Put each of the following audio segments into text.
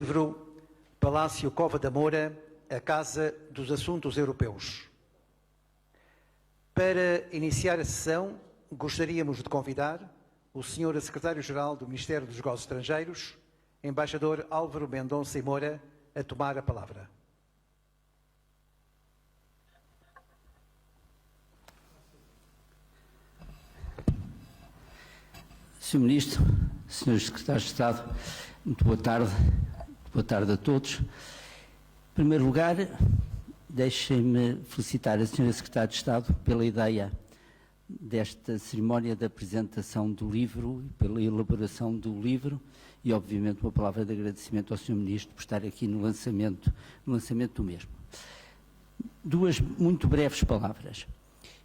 Livro Palácio Cova da Moura, a Casa dos Assuntos Europeus. Para iniciar a sessão, gostaríamos de convidar o Sr. Secretário-Geral do Ministério dos Negócios Estrangeiros, Embaixador Álvaro Mendonça e Moura, a tomar a palavra. Sr. Ministro, Srs. Secretários de Estado, muito boa tarde. Boa tarde a todos. Em primeiro lugar, deixem-me felicitar a Sra. Secretária de Estado pela ideia desta cerimónia de apresentação do livro e pela elaboração do livro e, obviamente, uma palavra de agradecimento ao Sr. Ministro por estar aqui no lançamento do mesmo. Duas muito breves palavras.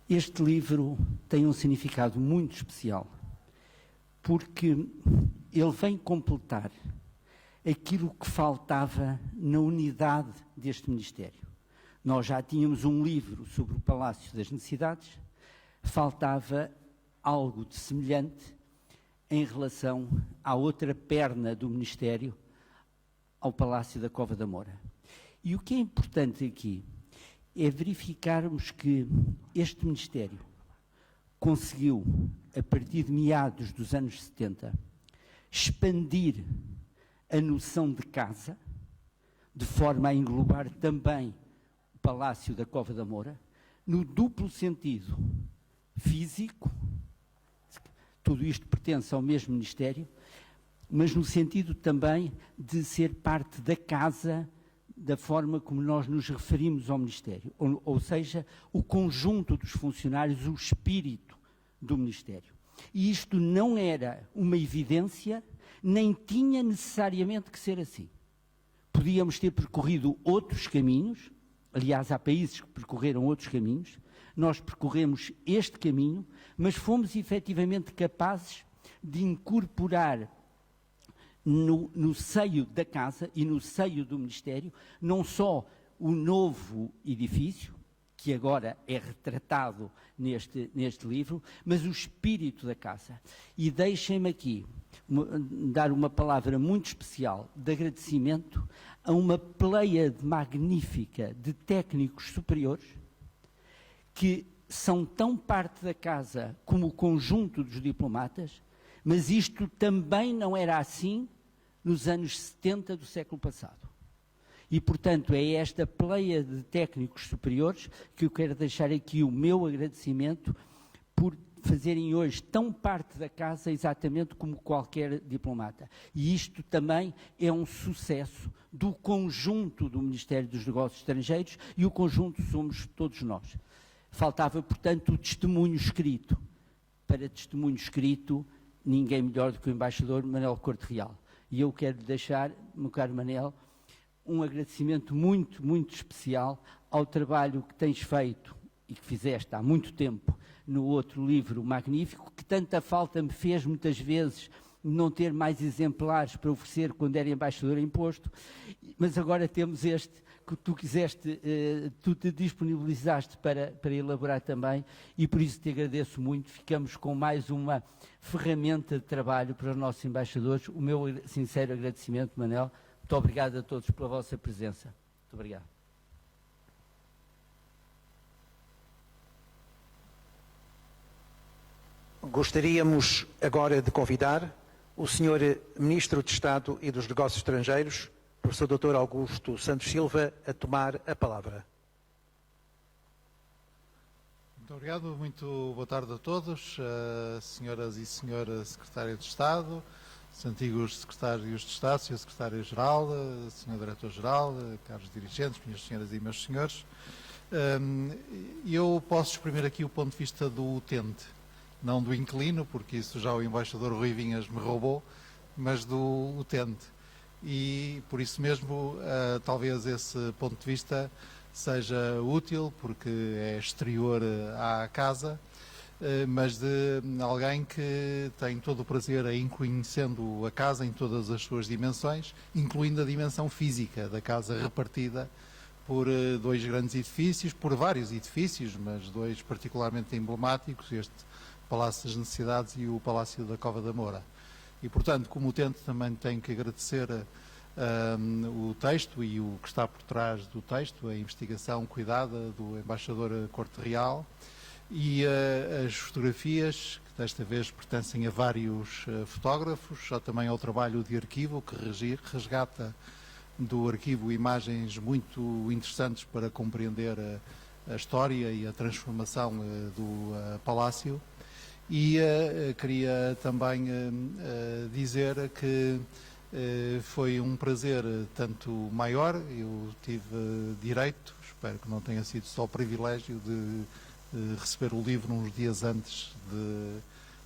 Este livro tem um significado muito especial porque ele vem completar aquilo que faltava na unidade deste Ministério. Nós já tínhamos um livro sobre o Palácio das Necessidades, faltava algo de semelhante em relação à outra perna do Ministério, ao Palácio da Cova da Moura. E o que é importante aqui é verificarmos que este Ministério conseguiu, a partir de meados dos anos 70, expandir a noção de casa, de forma a englobar também o Palácio da Cova da Moura, no duplo sentido físico, tudo isto pertence ao mesmo Ministério, mas no sentido também de ser parte da casa, da forma como nós nos referimos ao Ministério, ou seja, o conjunto dos funcionários, o espírito do Ministério. E isto não era uma evidência, nem tinha necessariamente que ser assim. Podíamos ter percorrido outros caminhos, aliás, há países que percorreram outros caminhos, nós percorremos este caminho, mas fomos efetivamente capazes de incorporar no seio da casa e no seio do Ministério, não só o novo edifício, que agora é retratado neste livro, mas o espírito da casa. E deixem-me aqui dar uma palavra muito especial de agradecimento a uma pleiade magnífica de técnicos superiores que são tão parte da casa como o conjunto dos diplomatas, mas isto também não era assim nos anos 70 do século passado. E, portanto, é esta pleiade de técnicos superiores que eu quero deixar aqui o meu agradecimento por fazerem hoje tão parte da casa exatamente como qualquer diplomata. E isto também é um sucesso do conjunto do Ministério dos Negócios Estrangeiros e o conjunto somos todos nós. Faltava, portanto, o testemunho escrito. Para testemunho escrito, ninguém melhor do que o embaixador Manel Corte Real. E eu quero deixar, meu caro Manel, um agradecimento muito, muito especial ao trabalho que tens feito e que fizeste há muito tempo no outro livro magnífico, que tanta falta me fez muitas vezes não ter mais exemplares para oferecer quando era embaixador em posto, mas agora temos este que tu quiseste, tu te disponibilizaste para elaborar também e por isso te agradeço muito. Ficamos com mais uma ferramenta de trabalho para os nossos embaixadores. O meu sincero agradecimento, Manel. Muito obrigado a todos pela vossa presença. Muito obrigado. Gostaríamos agora de convidar o Sr. Ministro de Estado e dos Negócios Estrangeiros, Professor Dr. Augusto Santos Silva, a tomar a palavra. Muito obrigado, muito boa tarde a todos, senhoras e senhores Secretários de Estado, os antigos Secretários de Estado, Sr. Secretário-Geral, Sr. Diretor-Geral, caros dirigentes, minhas senhoras e meus senhores. Eu posso exprimir aqui o ponto de vista do utente, não do inquilino, porque isso já o embaixador Rui Vinhas me roubou, mas do utente. E por isso mesmo, talvez esse ponto de vista seja útil, porque é exterior à casa, mas de alguém que tem todo o prazer em conhecendo a casa em todas as suas dimensões, incluindo a dimensão física da casa repartida por dois grandes edifícios, por vários edifícios, mas dois particularmente emblemáticos, este Palácio das Necessidades e o Palácio da Cova da Moura. E, portanto, como utente, também tenho que agradecer o texto e o que está por trás do texto, a investigação cuidada do embaixador Corte Real e as fotografias, que desta vez pertencem a vários fotógrafos, há também ao trabalho de arquivo, que resgata do arquivo imagens muito interessantes para compreender a história e a transformação do palácio. E queria também dizer que foi um prazer tanto maior, eu tive direito, espero que não tenha sido só privilégio, de receber o livro uns dias antes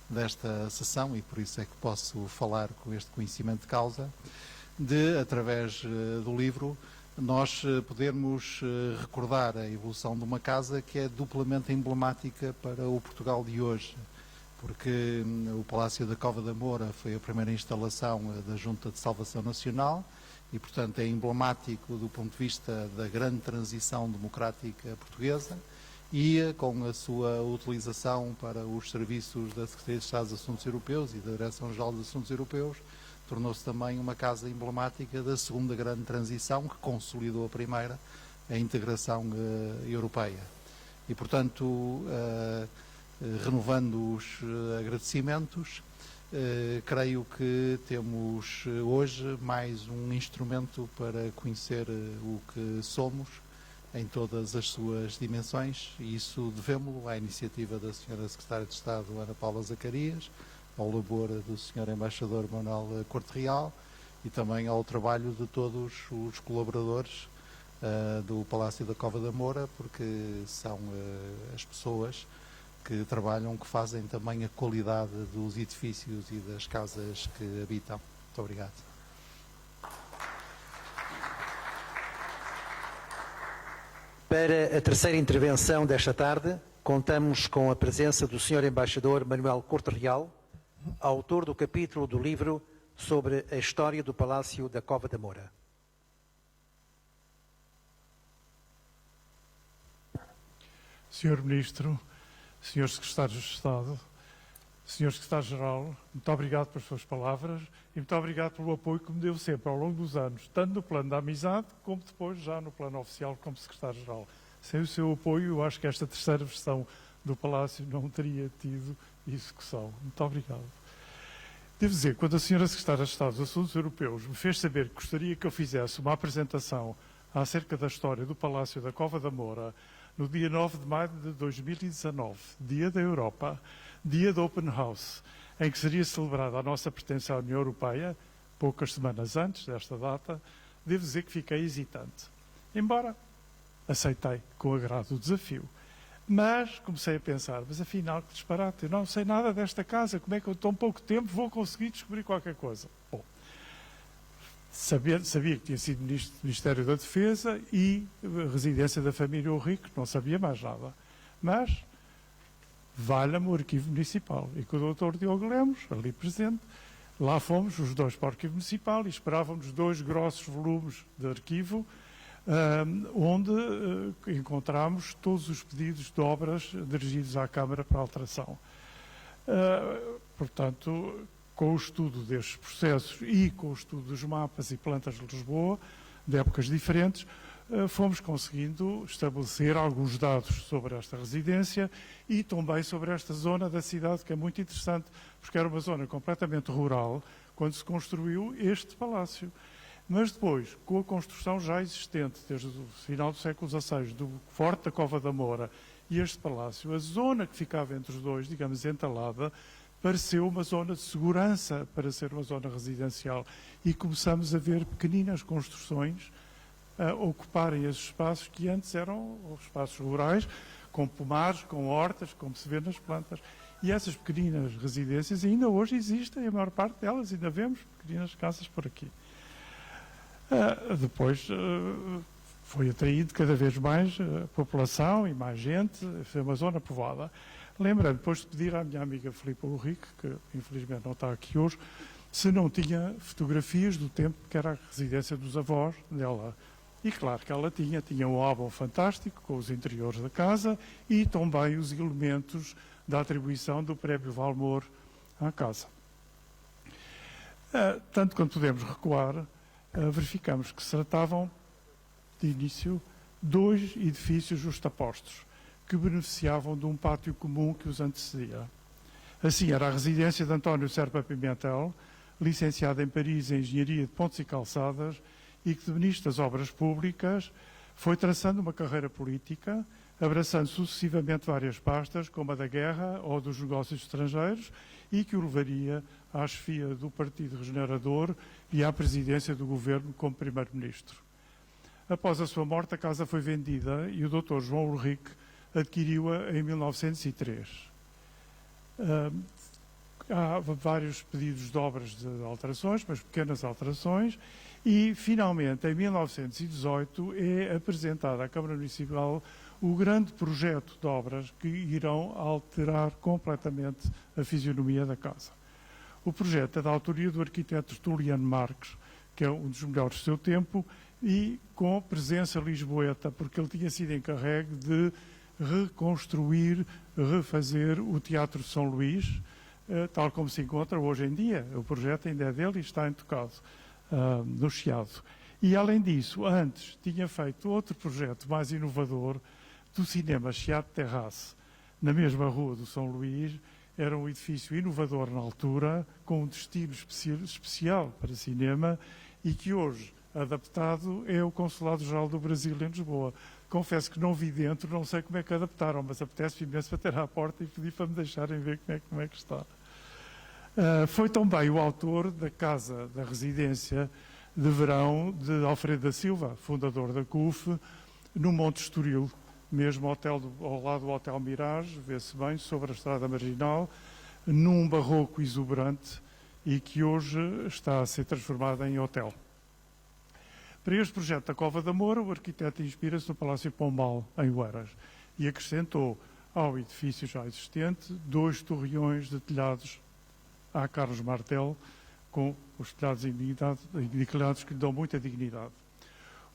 desta sessão, e por isso é que posso falar com este conhecimento de causa, de, através do livro, nós podermos recordar a evolução de uma casa que é duplamente emblemática para o Portugal de hoje, porque o Palácio da Cova da Moura foi a primeira instalação da Junta de Salvação Nacional e, portanto, é emblemático do ponto de vista da grande transição democrática portuguesa e com a sua utilização para os serviços da Secretaria de Estado dos Assuntos Europeus e da Direção-Geral dos Assuntos Europeus, tornou-se também uma casa emblemática da segunda grande transição, que consolidou a primeira, a integração europeia. E, portanto, renovando os agradecimentos, creio que temos hoje mais um instrumento para conhecer o que somos em todas as suas dimensões, e isso devemos-lo à iniciativa da Sra. Secretária de Estado, Ana Paula Zacarias, ao labor do Sr. Embaixador Manuel Corte Real e também ao trabalho de todos os colaboradores do Palácio da Cova da Moura, porque são as pessoas que trabalham, que fazem também a qualidade dos edifícios e das casas que habitam. Muito obrigado. Para a terceira intervenção desta tarde, contamos com a presença do Sr. Embaixador Manuel Corte Real, autor do capítulo do livro sobre a história do Palácio da Cova da Moura. Senhor Ministro, Senhores Secretários de Estado, Senhor Secretário-Geral, muito obrigado pelas suas palavras e muito obrigado pelo apoio que me deu sempre ao longo dos anos, tanto no plano da amizade, como depois já no plano oficial como Secretário-Geral. Sem o seu apoio, eu acho que esta terceira versão do Palácio não teria tido execução. Muito obrigado. Devo dizer, quando a Sra. Secretária de Estado dos Assuntos Europeus me fez saber que gostaria que eu fizesse uma apresentação acerca da história do Palácio da Cova da Moura, no dia 9 de maio de 2019, Dia da Europa, Dia da Open House, em que seria celebrada a nossa pertença à União Europeia, poucas semanas antes desta data, devo dizer que fiquei hesitante. Embora aceitei com agrado o desafio. Mas comecei a pensar, mas afinal, que disparate, eu não sei nada desta casa, como é que eu, tão pouco tempo, vou conseguir descobrir qualquer coisa? Bom, sabia que tinha sido Ministro do Ministério da Defesa e residência da família Henrique, não sabia mais nada. Mas valha-me o Arquivo Municipal. E com o Dr. Diogo Lemos, ali presente, lá fomos os dois para o Arquivo Municipal e esperávamos 2 grossos volumes de arquivo, onde encontramos todos os pedidos de obras dirigidos à Câmara para alteração. Portanto, com o estudo destes processos e com o estudo dos mapas e plantas de Lisboa, de épocas diferentes, fomos conseguindo estabelecer alguns dados sobre esta residência e também sobre esta zona da cidade, que é muito interessante, porque era uma zona completamente rural quando se construiu este palácio. Mas depois, com a construção já existente, desde o final do século XVI, do Forte da Cova da Moura e este palácio, a zona que ficava entre os dois, digamos, entalada, pareceu uma zona de segurança para ser uma zona residencial. E começamos a ver pequeninas construções a ocuparem esses espaços que antes eram espaços rurais, com pomares, com hortas, como se vê nas plantas. E essas pequeninas residências ainda hoje existem, a maior parte delas, ainda vemos pequenas casas por aqui. Depois foi atraído cada vez mais população e mais gente, foi uma zona povoada. Lembrando, depois de pedir à minha amiga Filipa Ulrich, que infelizmente não está aqui hoje, se não tinha fotografias do tempo que era a residência dos avós dela. E claro que ela tinha um álbum fantástico com os interiores da casa e também os elementos da atribuição do Prémio Valmor à casa. Tanto quanto podemos recuar, verificamos que se tratavam, de início, 2 edifícios justapostos, que beneficiavam de um pátio comum que os antecedia. Assim, era a residência de António Serpa Pimentel, licenciado em Paris em Engenharia de Pontes e Calçadas, e que, de Ministro das Obras Públicas, foi traçando uma carreira política, abraçando sucessivamente várias pastas, como a da guerra ou dos negócios estrangeiros, e que o levaria à chefia do Partido Regenerador e à presidência do governo como Primeiro-Ministro. Após a sua morte, a casa foi vendida e o Dr. João Ulrich adquiriu-a em 1903. Há vários pedidos de obras de alterações, mas pequenas alterações, e, finalmente, em 1918, é apresentado à Câmara Municipal o grande projeto de obras que irão alterar completamente a fisionomia da casa. O projeto é da autoria do arquiteto Juliano Marques, que é um dos melhores do seu tempo, e com presença lisboeta, porque ele tinha sido encarregue de reconstruir, refazer o Teatro São Luís, tal como se encontra hoje em dia. O projeto ainda é dele e está intocado no Chiado. E, além disso, antes tinha feito outro projeto mais inovador do cinema Chiado Terrace, na mesma rua do São Luís. Era um edifício inovador na altura, com um destino especial para cinema, e que hoje, adaptado, é o Consulado-Geral do Brasil em Lisboa. Confesso que não vi dentro, não sei como é que adaptaram, mas apetece-me imenso bater à porta e pedir para me deixarem ver como é que está. Foi também o autor da casa da residência de verão de Alfredo da Silva, fundador da CUF, no Monte Estoril, mesmo ao lado do Hotel Mirage, vê-se bem, sobre a Estrada Marginal, num barroco exuberante e que hoje está a ser transformado em hotel. Para este projeto da Cova da Moura, o arquiteto inspira-se no Palácio Pombal, em Oeiras, e acrescentou ao edifício já existente 2 torreões de telhados a Carlos Martel, com os telhados inclinados que lhe dão muita dignidade.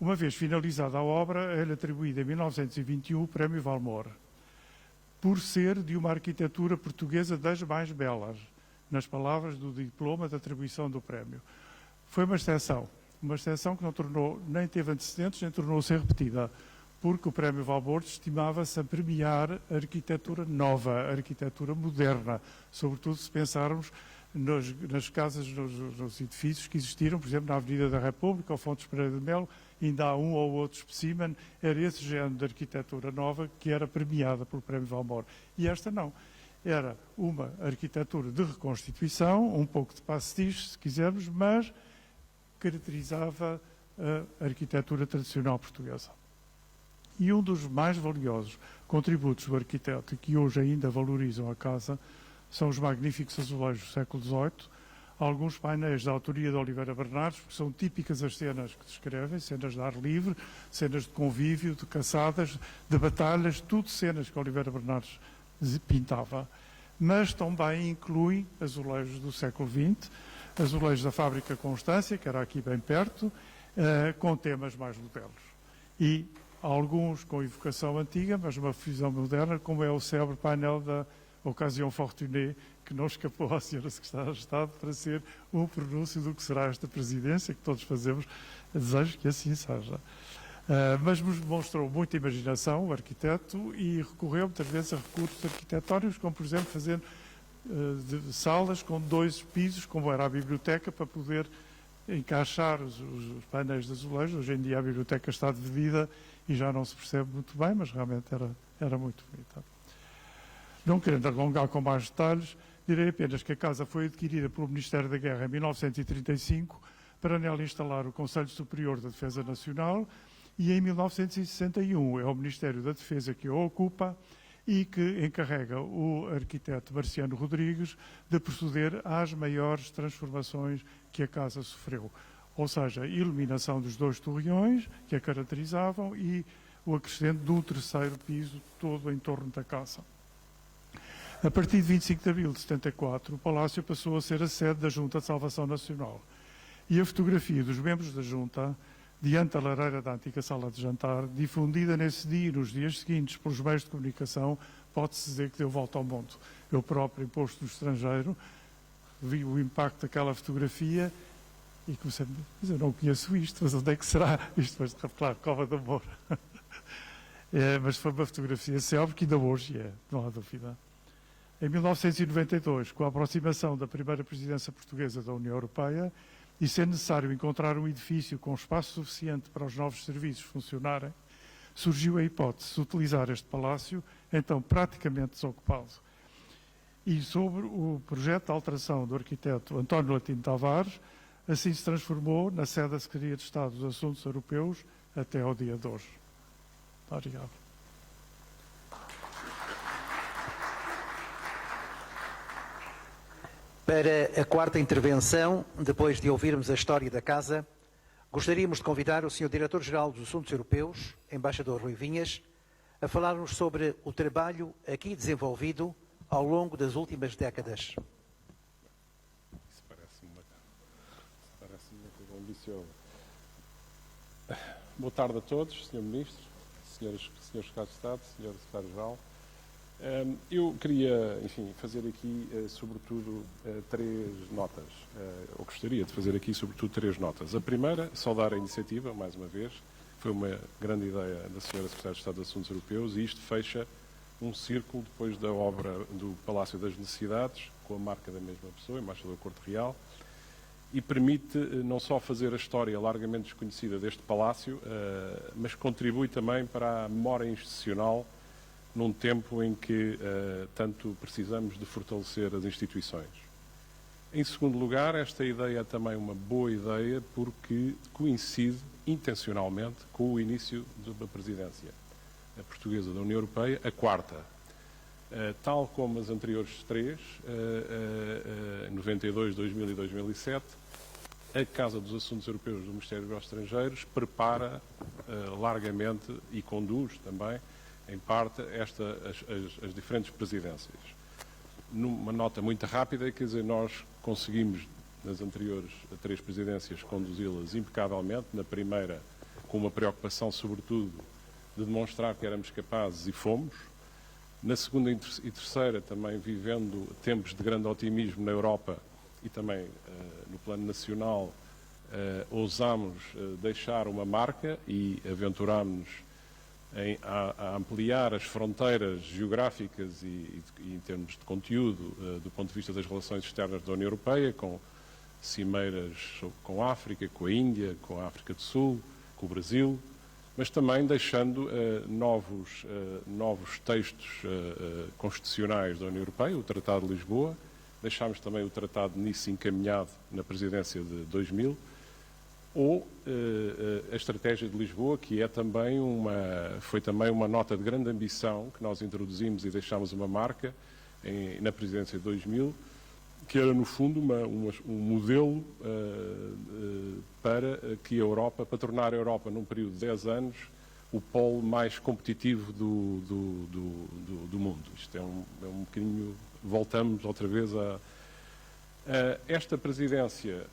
Uma vez finalizada a obra, é-lhe atribuído em 1921 o Prémio Valmor, por ser de uma arquitetura portuguesa das mais belas, nas palavras do diploma de atribuição do prémio. Foi uma exceção que não tornou, nem teve antecedentes, nem tornou-se repetida, porque o Prémio Valmor estimava-se a premiar a arquitetura nova, a arquitetura moderna, sobretudo se pensarmos nas casas, nos edifícios que existiram, por exemplo, na Avenida da República, ao Fontes Pereira de Melo, ainda há um ou outro espécimen, era esse género de arquitetura nova que era premiada pelo Prémio Valmor. E esta não. Era uma arquitetura de reconstituição, um pouco de pastiche, se quisermos, mas caracterizava a arquitetura tradicional portuguesa. E um dos mais valiosos contributos do arquiteto, que hoje ainda valorizam a casa, são os magníficos azulejos do século XVIII, alguns painéis da autoria de Oliveira Bernardes, que são típicas as cenas que descrevem, cenas de ar livre, cenas de convívio, de caçadas, de batalhas, tudo cenas que Oliveira Bernardes pintava. Mas também inclui azulejos do século XX, azulejos da fábrica Constância, que era aqui bem perto, com temas mais modernos. E alguns com evocação antiga, mas uma visão moderna, como é o célebre painel da Ocasião Fortuné, que não escapou à Sra. Secretária de Estado para ser um pronúncio do que será esta presidência, que todos fazemos, desejo que assim seja. Mas nos mostrou muita imaginação, o arquiteto, e recorreu muitas vezes a recursos arquitetónicos, como por exemplo fazendo salas com 2 pisos, como era a biblioteca, para poder encaixar os painéis de azulejo. Hoje em dia a biblioteca está dividida e já não se percebe muito bem, mas realmente era muito bonita. Não querendo alongar com mais detalhes, direi apenas que a casa foi adquirida pelo Ministério da Guerra em 1935 para nela instalar o Conselho Superior da Defesa Nacional, e em 1961 é o Ministério da Defesa que a ocupa e que encarrega o arquiteto Marciano Rodrigues de proceder às maiores transformações que a casa sofreu. Ou seja, a eliminação dos 2 torreões que a caracterizavam e o acrescento de um 3º piso todo em torno da casa. A partir de 25 de abril de 74, o Palácio passou a ser a sede da Junta de Salvação Nacional. E a fotografia dos membros da Junta, diante da lareira da antiga sala de jantar, difundida nesse dia e nos dias seguintes pelos meios de comunicação, pode-se dizer que deu volta ao mundo. Eu próprio, posto no estrangeiro, vi o impacto daquela fotografia E comecei a dizer, mas eu não conheço isto, mas onde é que será? Isto, mas claro, Cova do Moura. Mas foi uma fotografia célebre que ainda hoje é, não há dúvida. Em 1992, com a aproximação da primeira presidência portuguesa da União Europeia, e sendo necessário encontrar um edifício com espaço suficiente para os novos serviços funcionarem, surgiu a hipótese de utilizar este palácio, então praticamente desocupado. E sobre o projeto de alteração do arquiteto António Latino Tavares, assim se transformou na sede da Secretaria de Estado dos Assuntos Europeus até ao dia de hoje. Obrigado. Para a quarta intervenção, depois de ouvirmos a história da Casa, gostaríamos de convidar o Sr. Diretor-Geral dos Assuntos Europeus, Embaixador Rui Vinhas, a falar-nos sobre o trabalho aqui desenvolvido ao longo das últimas décadas. Isso parece-me muito ambicioso. Boa tarde a todos, Sr. Ministro, Srs. Secretários de Estado, Sr. Secretário-Geral. Eu queria, enfim, fazer aqui, sobretudo, três notas. Eu gostaria de fazer aqui, sobretudo, três notas. A primeira, saudar a iniciativa, mais uma vez. Foi uma grande ideia da Sra. Secretária de Estado dos Assuntos Europeus e isto fecha um círculo depois da obra do Palácio das Necessidades, com a marca da mesma pessoa, Embaixador Corte Real, e permite não só fazer a história largamente desconhecida deste palácio, mas contribui também para a memória institucional num tempo em que tanto precisamos de fortalecer as instituições. Em segundo lugar, esta ideia é também uma boa ideia porque coincide intencionalmente com o início da presidência portuguesa da União Europeia, a quarta. Tal como as anteriores três, 92, 2000 e 2007, a Casa dos Assuntos Europeus do Ministério dos Estrangeiros prepara largamente e conduz também, em parte, as diferentes presidências. Numa nota muito rápida, quer dizer, nós conseguimos, nas anteriores três presidências, conduzi-las impecavelmente. Na primeira, com uma preocupação, sobretudo, de demonstrar que éramos capazes e fomos. Na segunda e terceira, também vivendo tempos de grande otimismo na Europa e também no plano nacional, ousámos deixar uma marca e aventurámos a ampliar as fronteiras geográficas e em termos de conteúdo do ponto de vista das relações externas da União Europeia, com cimeiras com a África, com a Índia, com a África do Sul, com o Brasil, mas também deixando novos textos constitucionais da União Europeia, o Tratado de Lisboa, deixámos também o Tratado de Nice encaminhado na presidência de 2000, ou a Estratégia de Lisboa, que é também foi também uma nota de grande ambição que nós introduzimos e deixámos uma marca na presidência de 2000, que era, no fundo, um modelo para tornar a Europa, num período de 10 anos, o polo mais competitivo do mundo. Isto é um bocadinho, voltamos outra vez esta presidência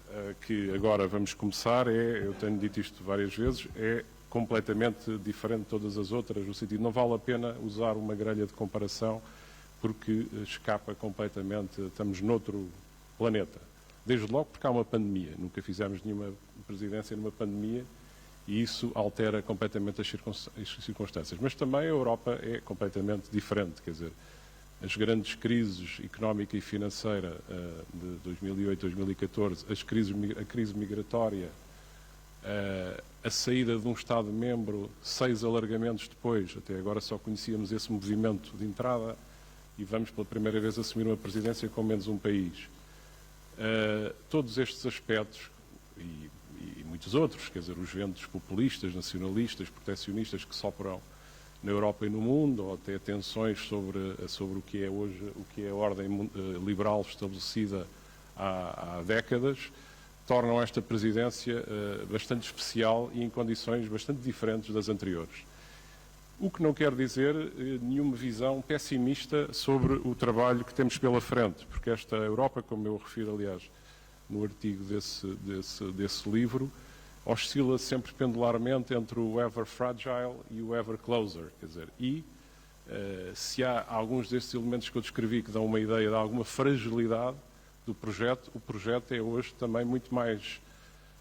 que agora vamos começar, eu tenho dito isto várias vezes, é completamente diferente de todas as outras, no sentido, não vale a pena usar uma grelha de comparação, porque escapa completamente, estamos noutro planeta. Desde logo porque há uma pandemia, nunca fizemos nenhuma presidência numa pandemia e isso altera completamente as circunstâncias. Mas também a Europa é completamente diferente, quer dizer, as grandes crises económica e financeira de 2008, 2014, a crise migratória, a saída de um Estado-membro, 6 alargamentos depois, até agora só conhecíamos esse movimento de entrada, e vamos pela primeira vez assumir uma presidência com menos um país. Todos estes aspectos e muitos outros, quer dizer, os ventos populistas, nacionalistas, proteccionistas que sopram na Europa e no mundo, ou até tensões sobre o que é hoje, o que é a ordem liberal estabelecida há décadas, tornam esta presidência bastante especial e em condições bastante diferentes das anteriores. O que não quer dizer nenhuma visão pessimista sobre o trabalho que temos pela frente, porque esta Europa, como eu refiro, aliás, no artigo desse livro, oscila sempre pendularmente entre o ever fragile e o ever closer, quer dizer, se há alguns destes elementos que eu descrevi que dão uma ideia de alguma fragilidade do projeto, o projeto é hoje também muito mais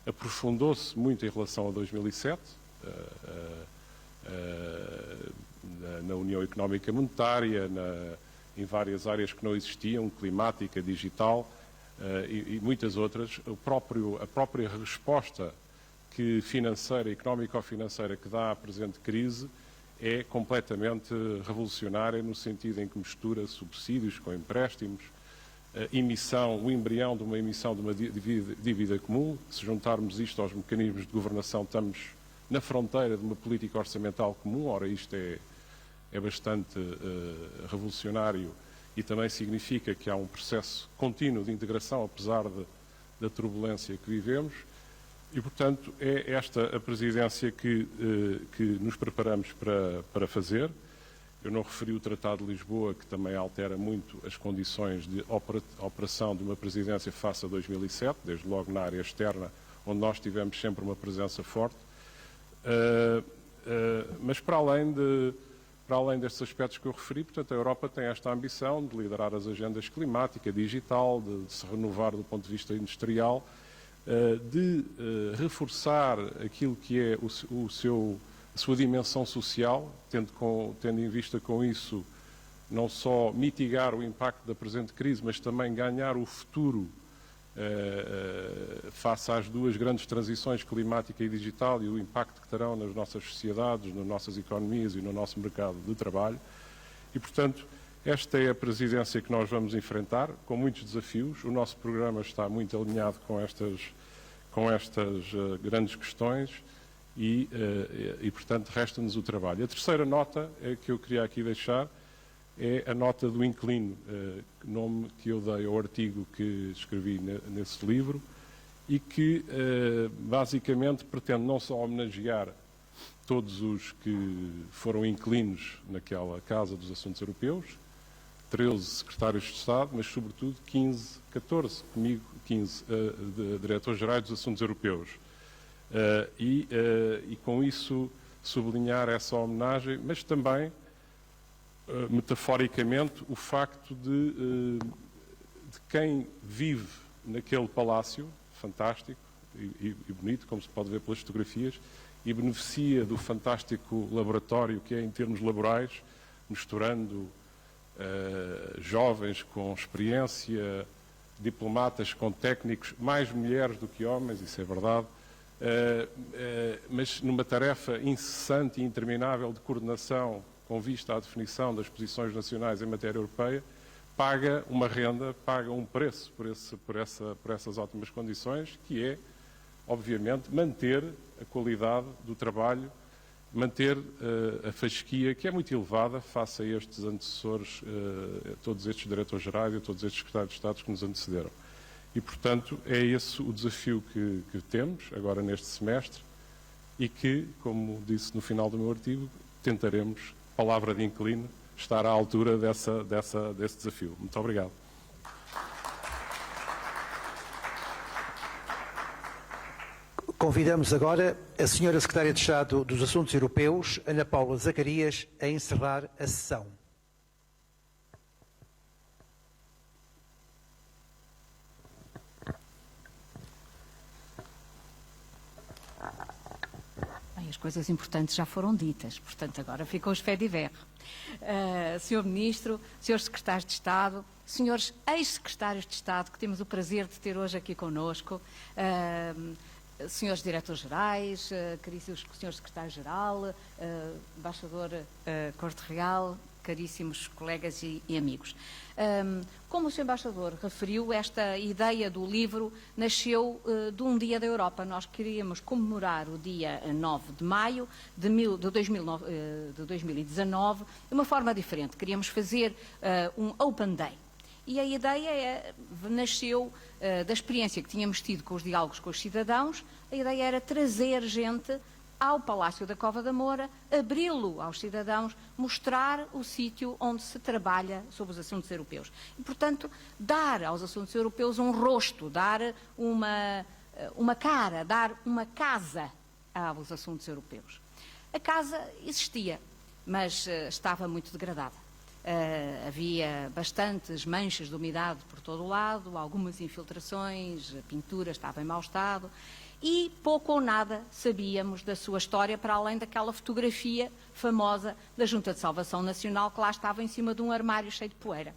aprofundou-se muito em relação a 2007, na União Económica Monetária, em várias áreas que não existiam, climática, digital e muitas outras. A própria resposta financeira, económico-financeira que dá à presente crise é completamente revolucionária no sentido em que mistura subsídios com empréstimos, o embrião de uma emissão de uma dívida comum. Se juntarmos isto aos mecanismos de governação, estamos na fronteira de uma política orçamental comum. Ora, isto é bastante revolucionário e também significa que há um processo contínuo de integração, apesar da turbulência que vivemos. E, portanto, é esta a presidência que nos preparamos para fazer. Eu não referi o Tratado de Lisboa, que também altera muito as condições de operação de uma presidência face a 2007, desde logo na área externa, onde nós tivemos sempre uma presença forte. Mas para além destes aspectos que eu referi, portanto, a Europa tem esta ambição de liderar as agendas climática, digital, de se renovar do ponto de vista industrial, de reforçar aquilo que é a sua dimensão social, tendo em vista com isso não só mitigar o impacto da presente crise, mas também ganhar o futuro face às duas grandes transições, climática e digital, e o impacto que terão nas nossas sociedades, nas nossas economias e no nosso mercado de trabalho. E, portanto, esta é a presidência que nós vamos enfrentar, com muitos desafios. O nosso programa está muito alinhado com estas grandes questões e portanto, resta-nos o trabalho. A terceira nota que eu queria aqui deixar é a nota do inquilino, nome que eu dei ao artigo que escrevi nesse livro e que basicamente pretende não só homenagear todos os que foram inquilinos naquela Casa dos Assuntos Europeus, 13 secretários de Estado, mas sobretudo 15 diretores-gerais dos Assuntos Europeus. E com isso sublinhar essa homenagem, mas também, metaforicamente, o facto de quem vive naquele palácio fantástico e bonito, como se pode ver pelas fotografias, e beneficia do fantástico laboratório que é em termos laborais, misturando jovens com experiência, diplomatas com técnicos, mais mulheres do que homens, isso é verdade, mas numa tarefa incessante e interminável de coordenação com vista à definição das posições nacionais em matéria europeia, paga uma renda, paga um preço por essas ótimas condições, que é, obviamente, manter a qualidade do trabalho, manter a fasquia, que é muito elevada face a estes antecessores, todos estes diretores-gerais e todos estes secretários de Estado que nos antecederam. E, portanto, é esse o desafio que temos agora neste semestre e que, como disse no final do meu artigo, tentaremos, palavra de inquilino, estar à altura desse desafio. Muito obrigado. Convidamos agora a Senhora Secretária de Estado dos Assuntos Europeus, Ana Paula Zacarias, a encerrar a sessão. Bem, as coisas importantes já foram ditas, portanto agora ficam os faits divers. Senhor Ministro, Senhores Secretários de Estado, Senhores Ex-Secretários de Estado, que temos o prazer de ter hoje aqui connosco, Senhores Diretores-Gerais, caríssimos Senhor Secretário-Geral, Embaixador Corte Real, caríssimos colegas e amigos. Como o Sr. Embaixador referiu, esta ideia do livro nasceu de um Dia da Europa. Nós queríamos comemorar o dia 9 de maio de 2019 de uma forma diferente. Queríamos fazer um Open Day. E a ideia nasceu da experiência que tínhamos tido com os diálogos com os cidadãos. A ideia era trazer gente ao Palácio da Cova da Moura, abri-lo aos cidadãos, mostrar o sítio onde se trabalha sobre os assuntos europeus. E, portanto, dar aos assuntos europeus um rosto, dar uma cara, dar uma casa aos assuntos europeus. A casa existia, mas estava muito degradada. Havia bastantes manchas de umidade por todo o lado, algumas infiltrações, a pintura estava em mau estado e pouco ou nada sabíamos da sua história, para além daquela fotografia famosa da Junta de Salvação Nacional que lá estava em cima de um armário cheio de poeira.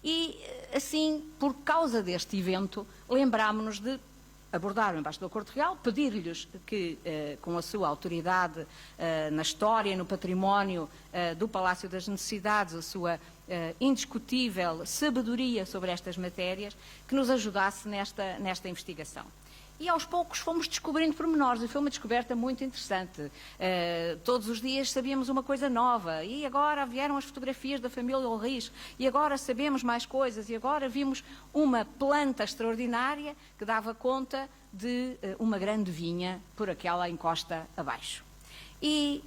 E, assim, por causa deste evento, lembrámo-nos de abordar o embaixador Corte Real, pedir-lhes que, com a sua autoridade na história, no património do Palácio das Necessidades, a sua indiscutível sabedoria sobre estas matérias, que nos ajudasse nesta investigação. E aos poucos fomos descobrindo pormenores, e foi uma descoberta muito interessante. Todos os dias sabíamos uma coisa nova, e agora vieram as fotografias da família Ulrich, e agora sabemos mais coisas, e agora vimos uma planta extraordinária que dava conta de uma grande vinha por aquela encosta abaixo. E,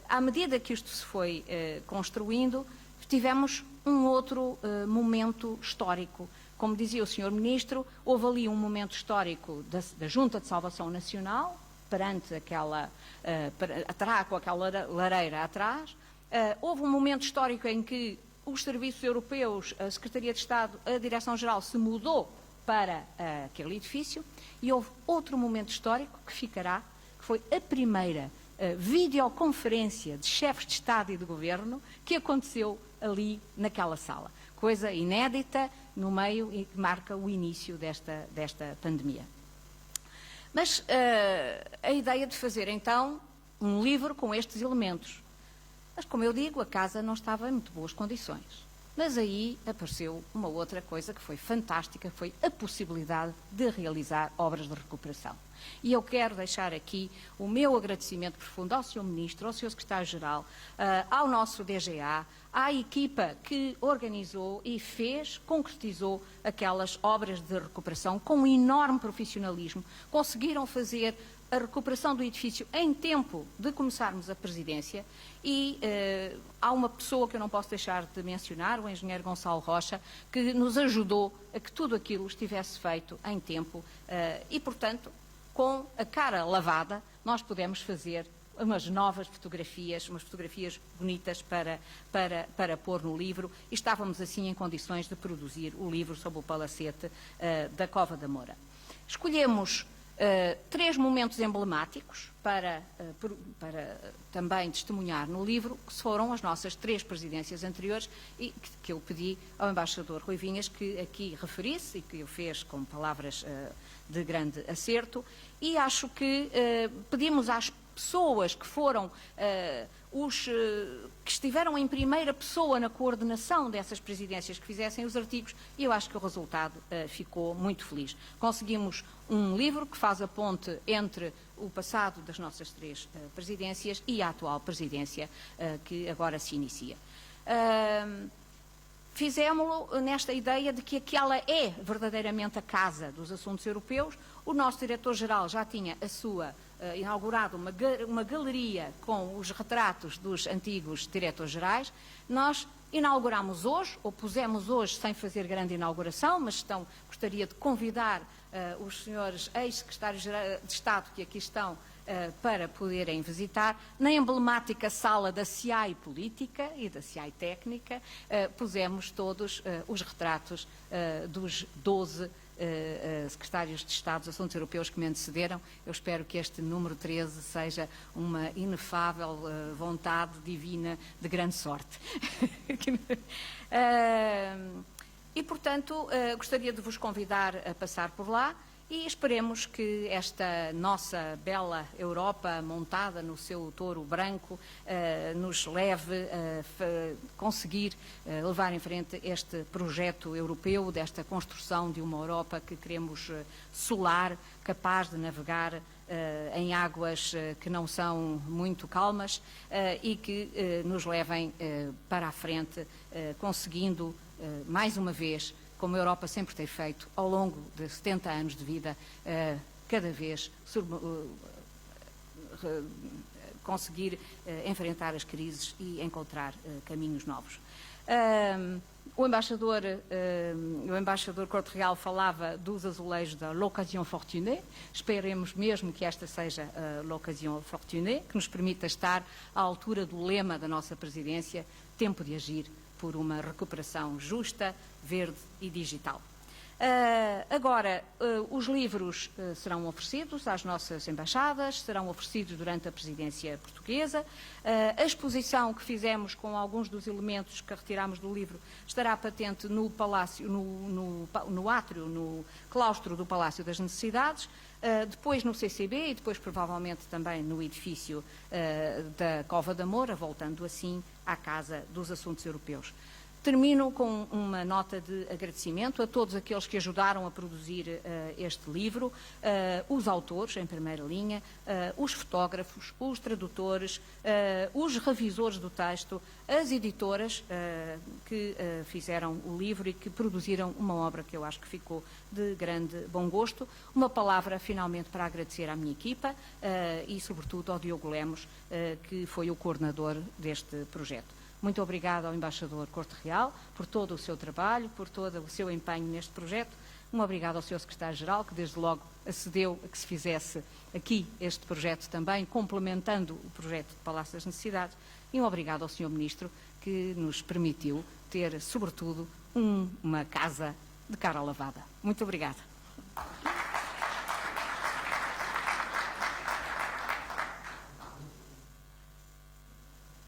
à medida que isto se foi construindo, tivemos um outro momento histórico. Como dizia o Sr. Ministro, houve ali um momento histórico da Junta de Salvação Nacional, perante aquela, com aquela lareira atrás. Houve um momento histórico em que os serviços europeus, a Secretaria de Estado, a Direção-Geral se mudou para aquele edifício, e houve outro momento histórico que ficará, que foi a primeira videoconferência de chefes de Estado e de Governo que aconteceu ali naquela sala. Coisa inédita no meio e que marca o início desta pandemia. Mas a ideia de fazer então um livro com estes elementos. Mas, como eu digo, a casa não estava em muito boas condições. Mas aí apareceu uma outra coisa que foi fantástica, foi a possibilidade de realizar obras de recuperação. E eu quero deixar aqui o meu agradecimento profundo ao Sr. Ministro, ao Sr. Secretário-Geral, ao nosso DGA, à equipa que organizou e concretizou aquelas obras de recuperação com um enorme profissionalismo. Conseguiram fazer a recuperação do edifício em tempo de começarmos a presidência, e há uma pessoa que eu não posso deixar de mencionar, o engenheiro Gonçalo Rocha, que nos ajudou a que tudo aquilo estivesse feito em tempo e, portanto, com a cara lavada, nós pudemos fazer umas novas fotografias, umas fotografias bonitas para pôr no livro, e estávamos assim em condições de produzir o livro sob o palacete da Cova da Moura. Escolhemos 3 momentos emblemáticos para também testemunhar no livro, que foram as nossas 3 presidências anteriores, e que eu pedi ao embaixador Rui Vinhas que aqui referisse, e que o fez com palavras de grande acerto, e acho que pedimos às pessoas que foram que estiveram em primeira pessoa na coordenação dessas presidências que fizessem os artigos, e eu acho que o resultado ficou muito feliz. Conseguimos um livro que faz a ponte entre o passado das nossas 3 presidências e a atual presidência que agora se inicia. Fizemos-lo nesta ideia de que aquela é verdadeiramente a casa dos assuntos europeus. O nosso diretor-geral já tinha inaugurado uma galeria com os retratos dos antigos diretores-gerais. Nós inauguramos hoje, ou pusemos hoje sem fazer grande inauguração, mas gostaria de convidar os senhores ex-secretários de Estado que aqui estão para poderem visitar. Na emblemática sala da CIAI Política e da CIAI Técnica, pusemos todos os retratos dos 12 secretários de Estado dos Assuntos Europeus que me antecederam. Eu espero que este número 13 seja uma inefável vontade divina de grande sorte. E, portanto, gostaria de vos convidar a passar por lá, e esperemos que esta nossa bela Europa montada no seu touro branco nos leve a conseguir levar em frente este projeto europeu, desta construção de uma Europa que queremos solar, capaz de navegar em águas que não são muito calmas e que nos levem para a frente, conseguindo, mais uma vez, como a Europa sempre tem feito ao longo de 70 anos de vida, cada vez conseguir enfrentar as crises e encontrar caminhos novos. O embaixador Corte Real falava dos azulejos da L'Occasion Fortunée. Esperemos mesmo que esta seja a L'Occasion Fortunée, que nos permita estar à altura do lema da nossa presidência: tempo de agir por uma recuperação justa, verde e digital. Agora, os livros serão oferecidos às nossas embaixadas, serão oferecidos durante a presidência portuguesa. A exposição que fizemos com alguns dos elementos que retirámos do livro estará patente no Palácio, no átrio, no claustro do Palácio das Necessidades, depois no CCB e depois provavelmente também no edifício da Cova da Moura, voltando assim à Casa dos Assuntos Europeus. Termino com uma nota de agradecimento a todos aqueles que ajudaram a produzir este livro, os autores, em primeira linha, os fotógrafos, os tradutores, os revisores do texto, as editoras que fizeram o livro e que produziram uma obra que eu acho que ficou de grande bom gosto. Uma palavra, finalmente, para agradecer à minha equipa e, sobretudo, ao Diogo Lemos, que foi o coordenador deste projeto. Muito obrigada ao Embaixador Corte Real por todo o seu trabalho, por todo o seu empenho neste projeto. Um obrigado ao Sr. Secretário-Geral, que desde logo acedeu a que se fizesse aqui este projeto também, complementando o projeto de Palácio das Necessidades. E um obrigado ao Sr. Ministro, que nos permitiu ter, sobretudo, uma casa de cara lavada. Muito obrigada.